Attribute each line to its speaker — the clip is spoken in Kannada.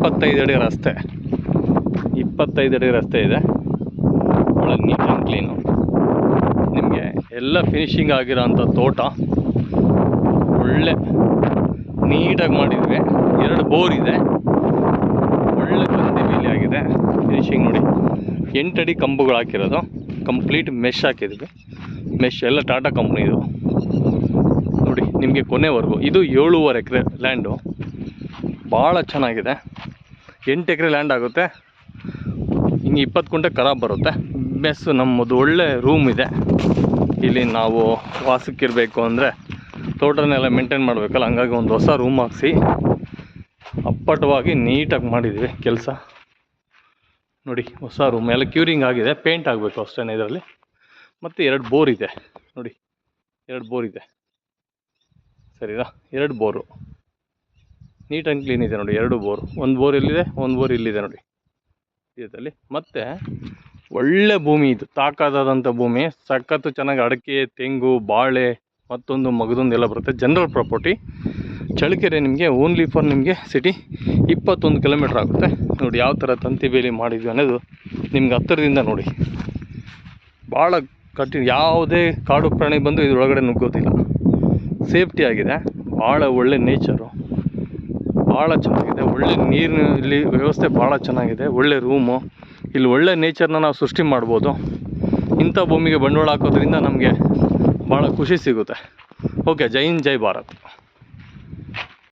Speaker 1: 25 ಅಡಿ ರಸ್ತೆ, 25 ಅಡಿ ರಸ್ತೆ ಇದೆ. ಒಳ್ಳೆ ನೀಟ್ ಆ್ಯಂಡ್ ಕ್ಲೀನು. ನಿಮಗೆ ಎಲ್ಲ ಫಿನಿಶಿಂಗ್ ಆಗಿರೋಂಥ ತೋಟ, ಒಳ್ಳೆ ನೀಟಾಗಿ ಮಾಡಿದ್ವಿ. 2 ಬೋರ್ ಇದೆ, ಒಳ್ಳೆ ತಂತಿ ಬೇಲಿ ಆಗಿದೆ. ಫಿನಿಶಿಂಗ್ ನೋಡಿ, 8 ಅಡಿ ಕಂಬಗಳು ಹಾಕಿರೋದು, ಕಂಪ್ಲೀಟ್ ಮೆಶ್ ಹಾಕಿದ್ವಿ. ಮೆಶ್ ಎಲ್ಲ ಟಾಟಾ ಕಂಪ್ನಿದು ನೋಡಿ. ನಿಮಗೆ ಕೊನೆವರೆಗೂ ಇದು 7.5 ಎಕರೆ ಲ್ಯಾಂಡು, ಭಾಳ ಚೆನ್ನಾಗಿದೆ. 8 ಎಕರೆ ಲ್ಯಾಂಡ್ ಆಗುತ್ತೆ. ಹಿಂಗೆ 20 ಗುಂಟೆ ಖರಾಬ್ ಬರುತ್ತೆ. ಮೆಸ್ ನಮ್ಮದು ಒಳ್ಳೆ ರೂಮ್ ಇದೆ. ಇಲ್ಲಿ ನಾವು ವಾಸಕ್ಕಿರಬೇಕು ಅಂದರೆ ತೋಟನೆಲ್ಲ ಮೇಂಟೈನ್ ಮಾಡಬೇಕಲ್ಲ, ಹಂಗಾಗಿ ಒಂದು ಹೊಸ ರೂಮ್ ಹಾಕ್ಸಿ ಅಪ್ಪಟವಾಗಿ ನೀಟಾಗಿ ಮಾಡಿದ್ವಿ ಕೆಲಸ ನೋಡಿ. ಹೊಸ ರೂಮ್ ಎಲ್ಲ ಕ್ಯೂರಿಂಗ್ ಆಗಿದೆ, ಪೇಂಟ್ ಆಗಬೇಕು ಅಷ್ಟೇ ಇದರಲ್ಲಿ. ಮತ್ತು 2 ಬೋರ್ ಇದೆ ನೋಡಿ, 2 ಬೋರ್ ಇದೆ ಸರಿನಾ. 2 ಬೋರು ನೀಟ್ ಆ್ಯಂಡ್ ಕ್ಲೀನ್ ಇದೆ ನೋಡಿ. 2 ಬೋರು, 1 ಬೋರ್ ಇಲ್ಲಿದೆ, 1 ಬೋರ್ ಇಲ್ಲಿದೆ ನೋಡಿ ಇದರಲ್ಲಿ. ಮತ್ತು ಒಳ್ಳೆ ಭೂಮಿ ಇದು, ತಾಕಾದಂಥ ಭೂಮಿ, ಸಖತ್ತು ಚೆನ್ನಾಗಿ ಅಡಿಕೆ, ತೆಂಗು, ಬಾಳೆ, ಮತ್ತೊಂದು ಮಗದೊಂದು ಎಲ್ಲ ಬರುತ್ತೆ. General property. ಚಳ್ಳಕೆರೆ ನಿಮಗೆ ಓನ್ಲಿ ಫಾರ್ ನಿಮಗೆ ಸಿಟಿ 21 ಕಿಲೋಮೀಟ್ರ್ ಆಗುತ್ತೆ ನೋಡಿ. ಯಾವ ಥರ ತಂತಿ ಬೇಲಿ ಮಾಡಿದ್ವಿ ಅನ್ನೋದು ನಿಮ್ಗೆ ಹತ್ತಿರದಿಂದ ನೋಡಿ. ಭಾಳ ಕಠಿಣ, ಯಾವುದೇ ಕಾಡು ಪ್ರಾಣಿ ಬಂದು ಇದರೊಳಗಡೆ ನುಗ್ಗೋದಿಲ್ಲ. ಸೇಫ್ಟಿ ಆಗಿದೆ, ಭಾಳ ಒಳ್ಳೆ ನೇಚರು, ಭಾಳ ಚೆನ್ನಾಗಿದೆ. ಒಳ್ಳೆ ನೀರಿನ ಇಲ್ಲಿ ವ್ಯವಸ್ಥೆ ಭಾಳ ಚೆನ್ನಾಗಿದೆ. ಒಳ್ಳೆ ರೂಮು, ಇಲ್ಲಿ ಒಳ್ಳೆ ನೇಚರ್ನ ನಾವು ಸೃಷ್ಟಿ ಮಾಡ್ಬೋದು. ಇಂಥ ಭೂಮಿಗೆ ಬಂಡವಾಳ ಹಾಕೋದ್ರಿಂದ ನಮಗೆ ಭಾಳ ಖುಷಿ ಸಿಗುತ್ತೆ. ಓಕೆ, ಜೈ ಹಿಂದ್, ಜೈ ಭಾರತ್.